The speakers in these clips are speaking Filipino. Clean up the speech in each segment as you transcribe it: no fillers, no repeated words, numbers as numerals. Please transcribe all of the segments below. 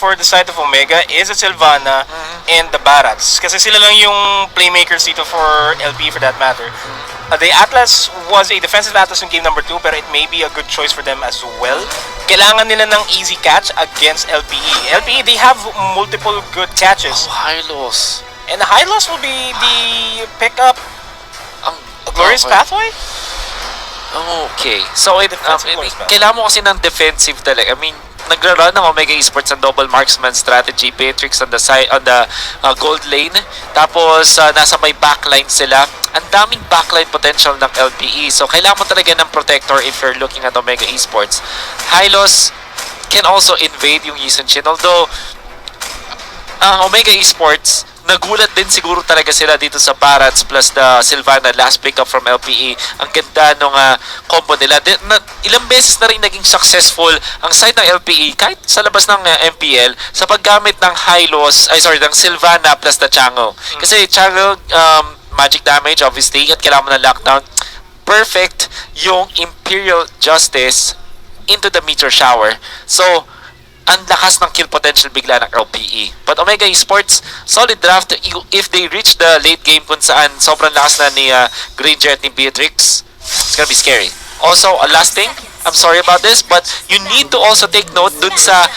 for the side of Omega is the Sylvana and the Barats. Kasi sila lang yung playmakers dito for LPE for that matter. The Atlas was a defensive Atlas in game number 2, pero it may be a good choice for them as well. Kailangan nila ng easy catch against LPE. LPE, they have multiple good catches. High loss. And the high loss will be the pickup. A glorious pathway? Okay. So, kailangan mo kasi ng defensive talaga. I mean, nagra-run ng Omega Esports ang double marksman strategy. Beatrix on the side, on the gold lane. Tapos, nasa may backline sila. Ang daming backline potential ng LPE. So, kailangan mo talaga ng protector if you're looking at Omega Esports. Hylos can also invade yung Yi Sun-shin. Although, ang Omega Esports, nagulat din siguro talaga sila dito sa Barats plus the Sylvana last pickup from LPE. Ang ganda nung combo nila. Ilang beses na rin naging successful ang side ng LPE kahit sa labas ng MPL sa paggamit ng ng Sylvana plus the Chango. Kasi Chango, magic damage obviously at kailangan mo ng lockdown. Perfect yung Imperial Justice into the meteor shower. So, ang lakas ng kill potential bigla ng LPE. But Omega Esports, solid draft if they reach the late game kung saan sobrang lakas na ni Granger at ni Beatrix. It's gonna be scary. Also, a last thing, I'm sorry about this, but you need to also take note dun sa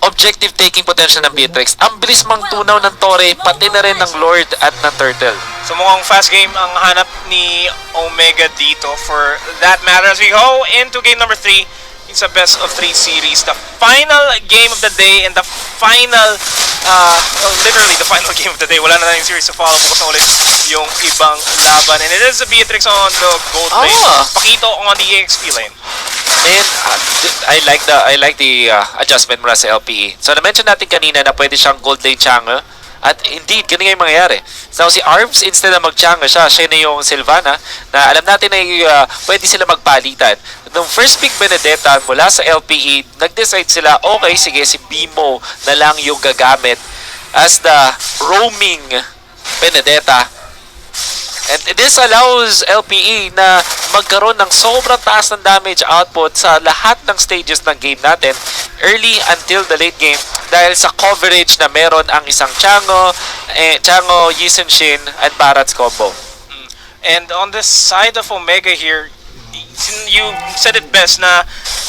objective taking potential ng Beatrix. Ang bilis mang tunaw ng Torre, pati na rin ng Lord at ng Turtle. So mukhang fast game ang hanap ni Omega dito for that matter as we go into game number 3. It's a best of 3 series. The final game of the day and the final, literally the final game of the day. Wala na tayong series to follow. Bukas na ulit yung ibang laban. And it is a Beatrix on the gold lane. Pakito on the EXP lane. And I like the adjustment mula sa LPE. So na-mention natin kanina na pwede siyang gold lane Chango. At indeed, ganun yung mangyayari. So si Arms, instead na mag-Chango siya na yung Sylvana, na alam natin na pwede sila magpalitan. Nung first pick Benedetta mula sa LPE, nag-decide sila, okay, sige, si Bimo na lang yung gagamit as the roaming Benedetta. And this allows LPE na magkaroon ng sobrang taas ng damage output sa lahat ng stages ng game natin early until the late game dahil sa coverage na meron ang isang Chango, Yi Sun-shin, and Barats combo. And on the side of Omega here, you said it best na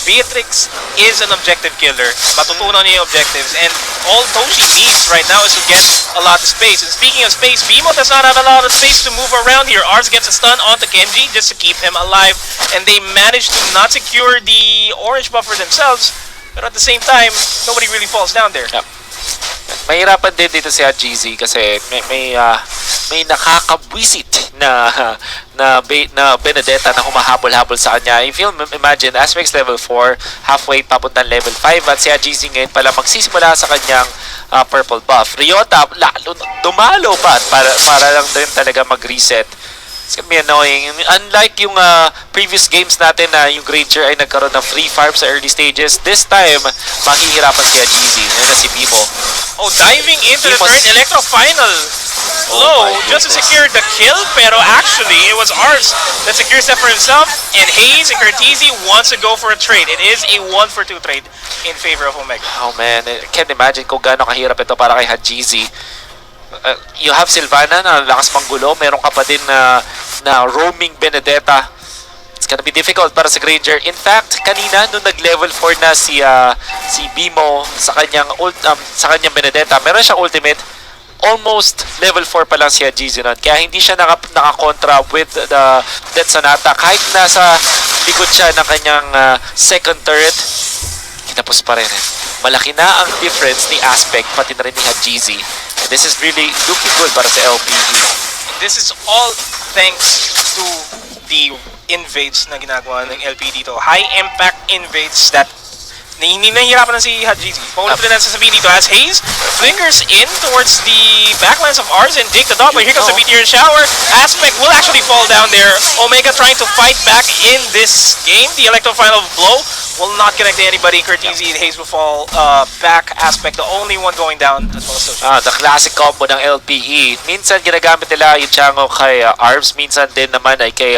Beatrix is an objective killer. Matutunan niya yung objectives. And all Toshi needs right now is to get a lot of space. And speaking of space, Bimo does not have a lot of space to move around here. Ars gets a stun onto Kenji just to keep him alive. And they manage to not secure the orange buffer themselves. But at the same time, nobody really falls down there. Yep. Mahirapan din dito si GZ kasi may nakakabwisit na Benedetta na humahabol-habol sa kanya. If you imagine, Aspects level 4, halfway papuntang level 5 at si GZ ngayon pala magsisimula sa kanyang purple buff. Ryota, lalo dumalo pa para lang din talaga mag-reset. It's gonna be annoying. Unlike yung previous games natin na yung Granger ay nagkaroon ng free farm sa early stages, this time, mahihirapan si GZ. Yan na si Bimo. Oh, diving into the third Electro final. Low, just to secure the kill, pero actually, it was Ars that secures that for himself, and Hayes and Cortese wants to go for a trade. It is a 1-for-2 trade in favor of Omega. Oh man, I can't imagine kung gaano kahirap ito para kay GZ. You have Sylvana na lakas manggulo, meron ka pa din na roaming Benedetta. It's gonna be difficult para sa Granger. In fact, kanina nung nag-level 4 na si Bimo sa kanyang Benedetta, meron siyang ultimate. Almost level 4 pa lang si GZ nun. Kaya hindi siya nakakontra with the Death Sonata. Kahit nasa likod siya ng kanyang second turret, kinapos pa rin. Malaki na ang difference ni Aspect, pati na rin ni GZ. And this is really looking good para sa LPE. This is all thanks to the invades na ginagawa ng LPE dito. High impact invades that hindi nahihirapan na si GZ. Paulit rin natin sasabihin dito as Hayes flickers in towards the backlines of Ars and take the dog, but here comes the meteor shower. Aspect will actually fall down there. Omega trying to fight back in this game. The Electro final blow will not connect to anybody. Cortese and Hayes will fall back. Aspect, the only one going down as well as Toshi. The classic combo ng LPE. Minsan ginagamit nila yung Chango kay Arms, minsan din naman ay kay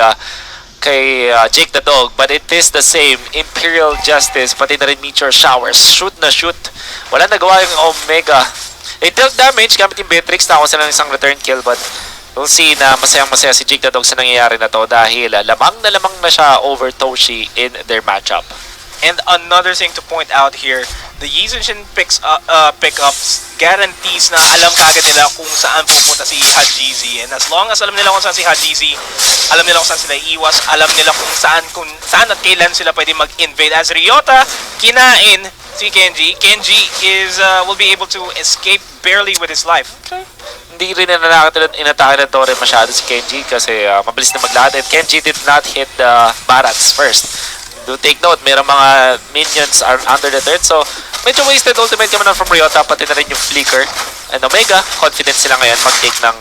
kay Jake the Dog, but it is the same. Imperial Justice, pati na rin Meteor Showers. Shoot na shoot. Wala nagawa yung Omega. They dealt damage gamit yung Beatrix. Nakakuha sila ng isang return kill, but we'll see na masayang-masaya si Jake the Dog sa nangyayari na to dahil lamang na siya over Toshi in their matchup. And another thing to point out here, the Yizenshin pickups guarantees na alam kagad nila kung saan pupunta si Hajizi. And as long as alam nila kung saan si Hajizi, alam nila kung saan sila iwas, alam nila kung saan at kailan sila pwede mag-invade. As Ryota, kinain si Kenji. Kenji will be able to escape barely with his life. Okay. Hindi rin inatake na Torre masyado si Kenji kasi mabilis na maglakad. And Kenji did not hit the Barats first. Do take note, mayroong mga minions are under the turret, so medyo wasted ultimate naman from Ryota, pati na rin yung Flicker. And Omega, confident sila ngayon mag-take ng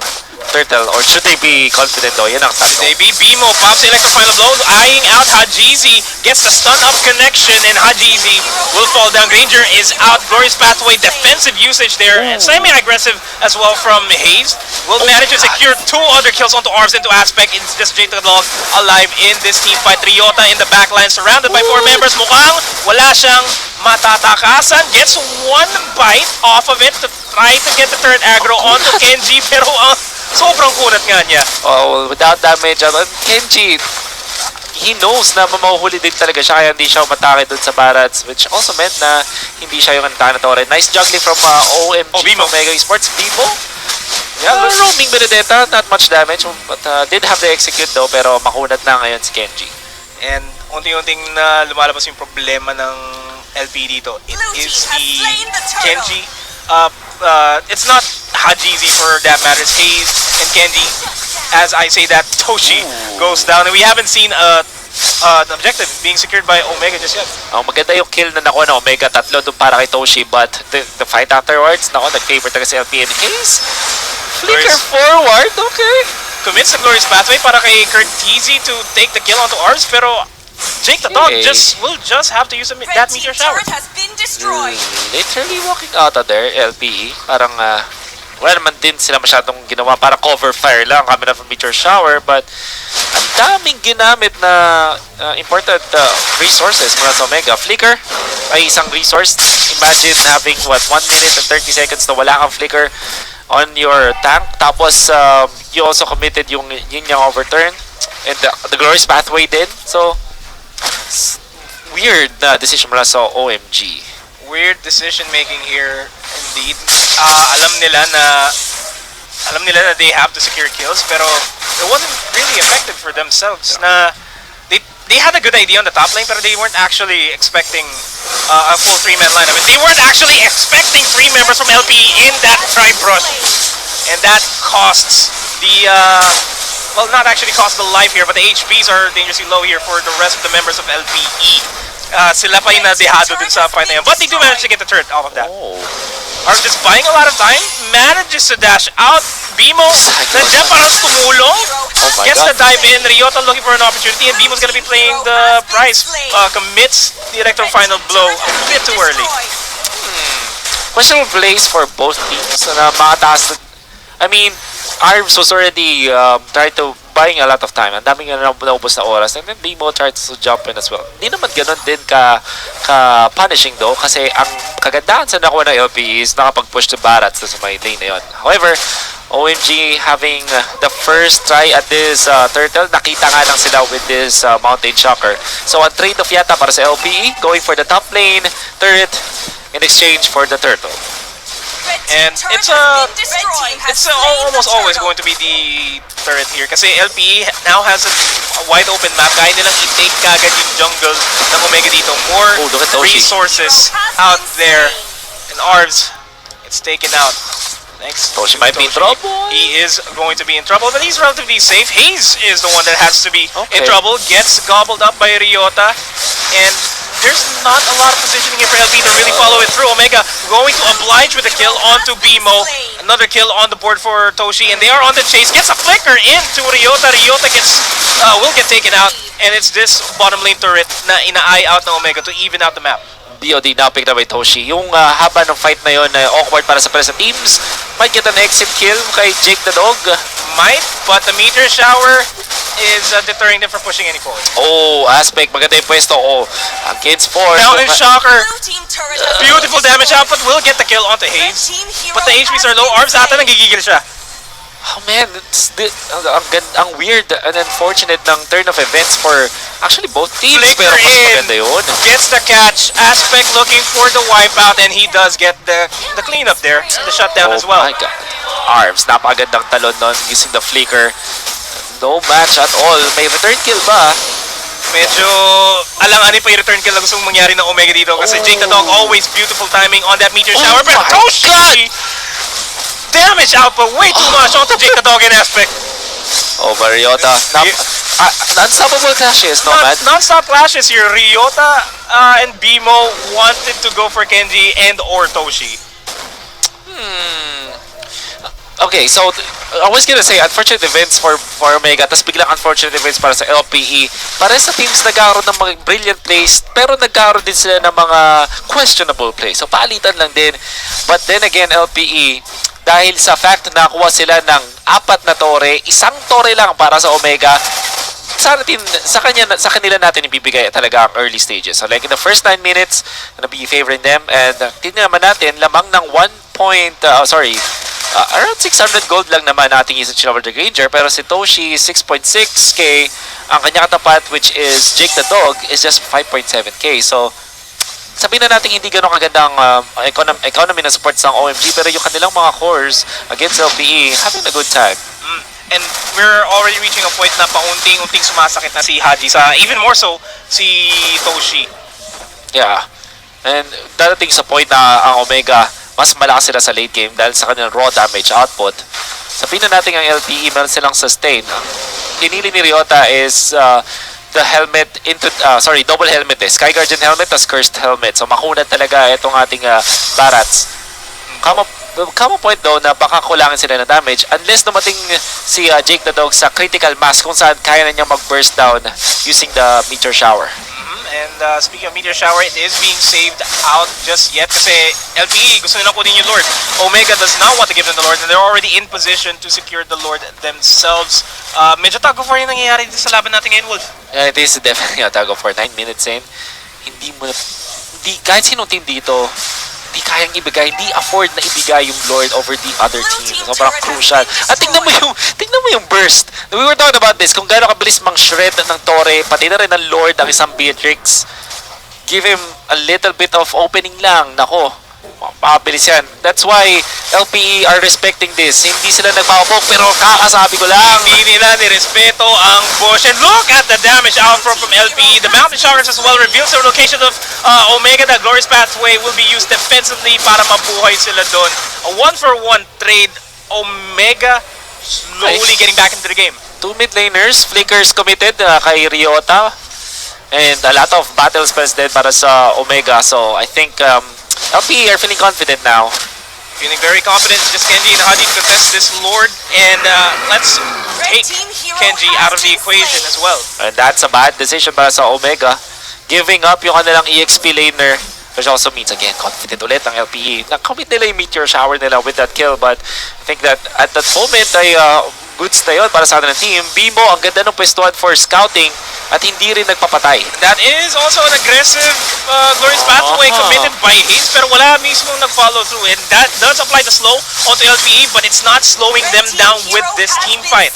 Turtle, or should they be confident though? Yan ang tanong. Should they be? Bimo pops the electro final blow, eyeing out Hajizi, gets the stun up connection, and Hajizi will fall down. Granger is out, Glorious Pathway, defensive usage there, and semi-aggressive as well from Hayes. Will manage to secure 2 other kills onto Arms into Aspect. It's just Jake the Dog alive in this team fight. Ryota in the backline, surrounded by 4 members. Mukhang wala siyang matatakasan. Gets 1 bite off of it to try to get the third aggro onto Kenji, pero sobrang kunat nga niya. Oh, without damage, Kenji, he knows na mamahuhuli din talaga siya kaya hindi siya umatake dun sa Barats, which also meant na hindi siya yung antake na Torre. Nice juggling from OMG Omega Esports. Bimo? Yeah, roaming Benedetta, not much damage, but did have to execute though, pero makunat na ngayon si Kenji. And unti-unting na lumalabas yung problema ng LP dito. It is the Kenji. It's not Hajizi for that matter. It's Hayes and Kenji. As I say that, Toshi goes down. And we haven't seen an objective being secured by Omega just yet. Maganda yung kill na nakuha na Omega, 3 doon para kay Toshi, but the fight afterwards, nag-favor talaga si LP and Hayes. Flicker forward, okay. Commits the Glorious Pathway para kay Curtizi to take the kill onto Ars, pero Jake the Dog will just have to use that Meteor Shower. Literally walking out of there, LPE. Parang, wala naman din sila masyadong ginawa. Parang cover fire lang kami na from Meteor Shower, but ang daming ginamit na important resources mula sa Omega. Flicker ay isang resource. Imagine having, 1 minute and 30 seconds na wala kang Flicker on your tank. Tapos, you also committed yung yin-yang overturn and the Glorious Pathway din. So, weird na decision mula sa OMG. Weird decision making here indeed. Alam nila na they have to secure kills, pero it wasn't really effective for themselves. Na they had a good idea on the top lane, pero they weren't actually expecting a full 3-man line. I mean, they weren't actually expecting 3 members from LPE in that tribe rush, and that costs the well, not actually cost the life here, but the HPs are dangerously low here for the rest of the members of LPE. Sila pa yung nadehado din sa fight na yun, but they do manage to get the turret off of that. Are just buying a lot of time, manages to dash out. Bimo, nandiyan parang tumulong, gets the dive in. Ryota looking for an opportunity, and Bimo's gonna be playing the price. Commits the electro final blow a bit too early. Questionable plays for both teams. Makataas. I mean, Arms was already trying to buying a lot of time. Ang daming naubos na oras. And then Bimo tried to jump in as well. Hindi naman ganun din ka-punishing though. Kasi ang kagandahan sa nakuha ng LPE is nakapag-push to Barats sa may lane na yun. However, OMG having the first try at this turtle. Nakita nga lang sila with this mountain shocker. So, a trade-off yata para sa LPE. Going for the top lane turret in exchange for the turtle. And it's almost always going to be the turret here kasi LPE now has a wide open map. Kaya nilang i-take kagad yung jungle ng Omega dito. More resources out there. And Arvs, it's taken out. Thanks. Toshi might be in trouble. He is going to be in trouble, but he's relatively safe. Hayes is the one that has to be in trouble. Gets gobbled up by Ryota. And there's not a lot of positioning here for LP to really follow it through. Omega going to oblige with a kill onto Bimo. Another kill on the board for Toshi, and they are on the chase. Gets a flicker into Ryota. Ryota will get taken out, and it's this bottom lane turret na ina-eye out ng Omega to even out the map. DOD now picked up by Toshi. Yung haba ng fight na yun, awkward para sa teams. Might get an exit kill kay Jake the Dog. Might, but the meteor shower is deterring them from pushing any forward. Oh, Aspect, maganda yung pwesto. Oh, against 4. Mountain Shocker, Blue team turret has been beautiful damage destroyed. output, will get the kill onto Red Haze. team hero But the HPs has are low, been Arms ata slain. nagigigil siya. Oh man, ang weird and unfortunate ng turn of events for actually both teams. Flicker Pero mas in, maganda yun. gets the catch, Aspect looking for the wipeout, and he does get the cleanup there, the shutdown as well. Oh my god. Arms, napakagandang talon nun using the flicker. No match at all. May return kill ba? Medyo alang-anin pa yung return kill na gustong mangyari ng Omega dito kasi Jake the Dog always beautiful timing on that meteor shower. Oh Pero my Toshi! Damage output way too much onto Jake the Dog in Aspect. Oh, Ryota. Unstoppable clashes, no man? Non-stop clashes here. Ryota and Bimo wanted to go for Kenji and or Toshi. Okay, so I was gonna say unfortunate events for Omega, tapos biglang unfortunate events para sa LPE. Para sa teams nagkaroon ng mga brilliant plays, pero nagkaroon din sila ng mga questionable plays. So palitan lang din. But then again, LPE, dahil sa fact na nakuha sila ng 4 na tore, isang tore lang para sa Omega, sa kanila natin ibibigay talaga ang early stages. So like in the first 9 minutes, gonna be favoring them, and tingnan naman natin, lamang ng around 600 gold lang naman ating usage over the Granger, pero si Toshi 6.6k, ang kanya katapat which is Jake the Dog is just 5.7k. So sabihin na natin hindi ganun kagandang economy na supports ng OMG, pero yung kanilang mga cores against LPE having a good time. And we're already reaching a point na paunting-unting sumasakit na si Haji sa even more so si Toshi. Yeah. And dadating sa point na ang Omega mas malakas sila sa late game dahil sa kanilang raw damage output. Sabihin na natin ang LPE meron silang sustain. Pinili ni Ryota is the helmet into double helmet Sky Guardian helmet as cursed helmet. So makunat talaga itong ating Barats. Come point though na baka kulangan sila ng damage unless dumating si Jake the Dog sa critical mass kung saan kaya na niya mag-burst down using the meteor shower. And speaking of meteor shower, it is being saved out just yet kasi LPE gusto nilang kunin yung Lord. Omega does not want to give them the Lord and they're already in position to secure the Lord themselves. Medyo tug of war yung nangyayari dito sa laban natin ngayon, Wolf. Yeah, it is definitely a tug of war. 9 minutes in, kahit sinong team dito, hindi kayang ibigay, hindi afford na ibigay yung Lord over the other team. Sobrang crucial. At tingnan mo yung burst. We were talking about this, kung gaano kabilis mang-shred ng Torre, pati na rin ng Lord ang isang Beatrix. Give him a little bit of opening lang. Nako, makabilis yan. That's why LPE are respecting this. Hindi sila nagpapapok, pero kakasabi ko lang. Hindi nila nirespeto ang bush. And look at the damage outflow from LPE. The Mountain Shockers as well reveals the location of Omega. The Glorious Pathway will be used defensively para mabuhay sila doon. A 1-for-1 trade. Omega slowly getting back into the game. 2 mid laners, flickers committed kay Ryota. And a lot of battle spells din para sa Omega. So I think LPE are feeling confident now. Feeling very confident. Just Kenji and Haji to test this Lord. And let's take Kenji out of the equation as well. And that's a bad decision para sa Omega. Giving up yung kanilang EXP laner. Which also means, again, confident ulit ang LPE. Na-commit nila yung meteor shower nila with that kill. But I think that at that moment ay goods na yun para sa atin ng team. Bimo, ang ganda ng pwestuhan for scouting at hindi rin nagpapatay. That is also an aggressive Glorious Pathway committed by Haze, pero wala mismo nag-follow through. And that does apply the slow onto LPE, but it's not slowing them down with this team fight.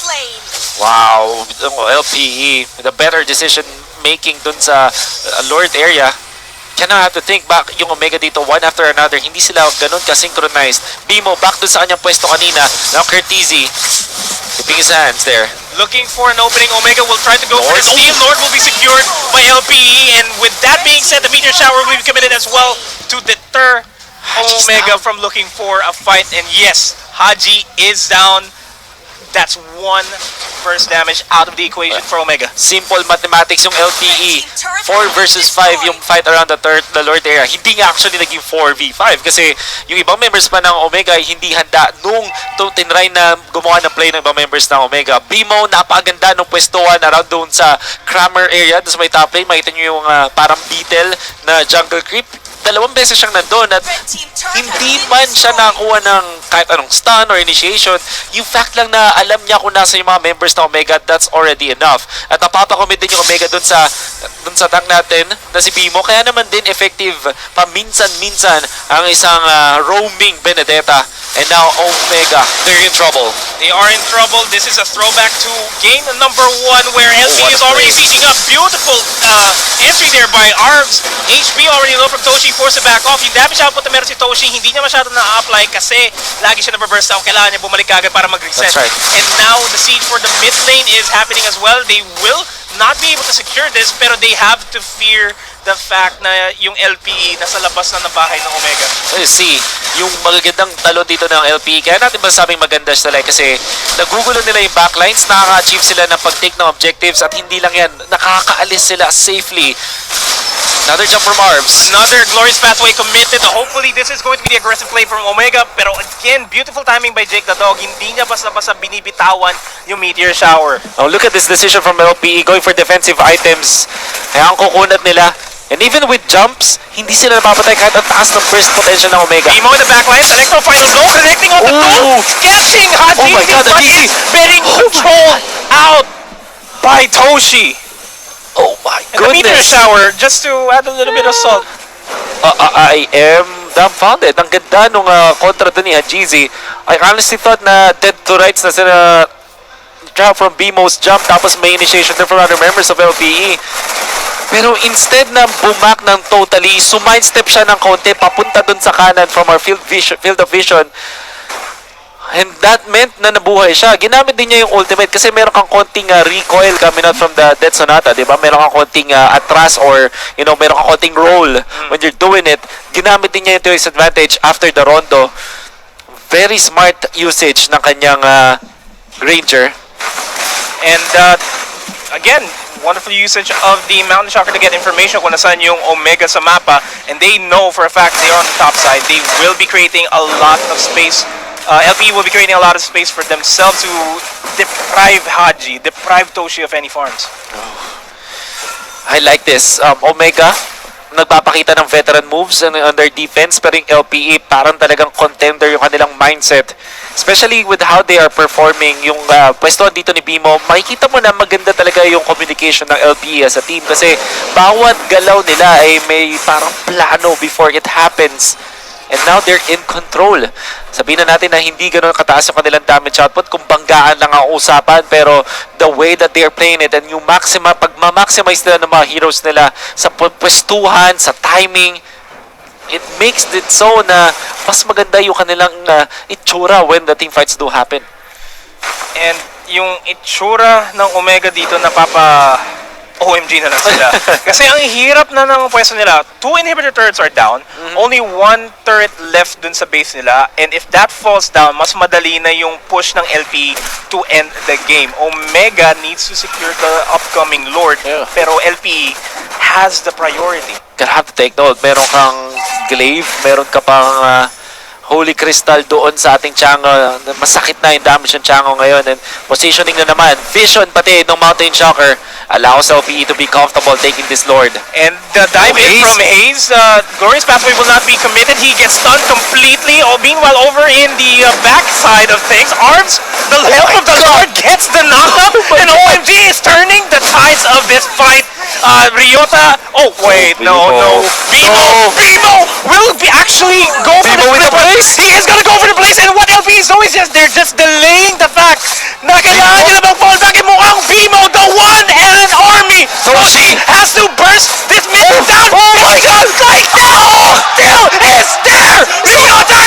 Wow, LPE with a better decision making dun sa Lord area. Kaya have to think back yung Omega dito one after another. Hindi sila ganun ka-synchronized. Bimo back dun sa kanyang pwesto kanina. Now Curtizi keeping his hands there. Looking for an opening. Omega will try to go for the steal. Lord will be secured by LPE. And with that being said, the meteor shower will be committed as well to deter Omega from looking for a fight. And yes, Haji is down. That's 1 first damage out of the equation for Omega. Simple mathematics yung LPE. 4 versus 5 yung fight around the Lord area. Hindi nga actually naging 4v5 kasi yung ibang members pa ng Omega ay hindi handa nung tinry na gumawa ng play ng ibang members ng Omega. Bimo, napakaganda nung pwestuhan around doon sa Kramer area. Doon sa may top lane, makita nyo yung parang beetle na jungle creep. dalawang beses siyang nandun at hindi man siya nakakuha ng kahit anong stun or initiation, yung fact lang na alam niya kung nasa yung mga members ng Omega, that's already enough. At napapakomit din yung Omega dun sa tank natin na si Bimo, kaya naman din effective paminsan-minsan ang isang roaming Benedetta. And now Omega, they're in trouble. They are in trouble. This is a throwback to game number 1 where LPE is already beating up. Beautiful entry there by Arms. HP already low from Toshi, force it back off. Yung damage output na meron si Toshi, hindi niya masyado na-apply kasi lagi siya na-burst out. Kailangan niya bumalik agad para mag-reset. That's right. And now the siege for the mid lane is happening as well. They will not be able to secure this, pero they have to fear the fact na yung LPE nasa labas na ng bahay ng Omega. See, yung magagandang talon dito ng LPE, kaya natin masasabing maganda sila kasi nagugulo nila yung backlines, nakaka-achieve sila ng pag-take ng objectives at hindi lang yan, nakakaalis sila safely. Another jump from Arms. Another glorious pathway committed. Hopefully this is going to be the aggressive play from Omega, pero again, beautiful timing by Jake the Dog. Hindi niya basta-basta binibitawan yung Meteor Shower. Oh, look at this decision from LPE, going for defensive items. Kaya ang kukunat nila. And even with jumps, hindi sila napapatay kahit ang taas ng burst potential ng Omega. Bimo in the backline, Electro final blow, connecting on the toe, catching Haji, Oh my God, but Haji. is getting controlled out by Toshi. Oh my And the Meteor goodness. Shower, just to add a little bit of salt. I am dumbfounded. Ang ganda nung kontra doon ni Hajizi. I honestly thought na dead to rights na sila trap from Bimo's jump tapos may initiation din from other members of LPE. Pero instead na bumak ng totally, sumindstep siya ng konti papunta dun sa kanan from our field of vision. And that meant na nabuhay siya. Ginamit din niya yung ultimate kasi meron kang konting recoil coming out from the Dead Sonata, di ba? Meron kang konting atras or, you know, meron kang konting roll when you're doing it. Ginamit din niya yung to his advantage after the rondo. Very smart usage ng kanyang Ranger. And again, wonderful usage of the Mountain Shocker to get information kung nasaan yung Omega sa mapa. And they know for a fact they are on the top side. They will be creating a lot of space. LPE will be creating a lot of space for themselves to deprive Haji, deprive Toshi of any farms. I like this. Omega, nagpapakita ng veteran moves on their defense, pero yung LPE parang talagang contender yung kanilang mindset. Especially with how they are performing. Yung pwestuhan dito ni Bimo, makikita mo na maganda talaga yung communication ng LPE as a team kasi bawat galaw nila ay may parang plano before it happens. And now they're in control. Sabihin na natin na hindi ganoon kataas yung kanilang damage output kung banggaan lang ang usapan, pero the way that they are playing it and yung pag-maximize nila ng mga heroes nila sa pwestuhan, sa timing, it makes it so na mas maganda yung kanilang itsura when the team fights do happen. And yung itsura ng Omega dito OMG na lang sila. Kasi ang hirap na ng pwesto nila. 2 inhibitor turrets are down. Only 1 turret left dun sa base nila. And if that falls down, mas madali na yung push ng LP to end the game. Omega needs to secure the upcoming Lord. Yeah. Pero LP has the priority. Gonna have to take note. Meron kang glaive, meron ka pang Holy Crystal doon sa ating Chango. Masakit na yung damage ng Chango ngayon. And positioning na naman. Vision pati ng Mountain Shocker allows LPE to be comfortable taking this Lord. And the dive in from Hayes, Glorious Pathway will not be committed. He gets stunned completely. Meanwhile, over in the back side of things, Arms, the help of the Lord gets the knockup, and OMG is turning the tides of this fight. Ryota, oh wait, no. Bimo will be actually go for Bimo with the place? He is gonna go for the place, and what LP is doing is just, they're just delaying the fact na kailangan nila mag-fall back, and mukhang Bimo, the one and an army. Toshi has to burst this mission down. Oh my God! Right now, still is there. Ryota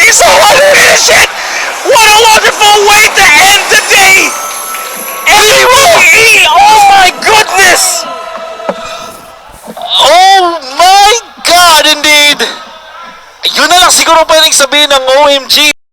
is going to finish it. What a wonderful way to end the day. LPE, oh my goodness. Oh my God, indeed! Yun na lang siguro pwedeng sabihin ng OMG.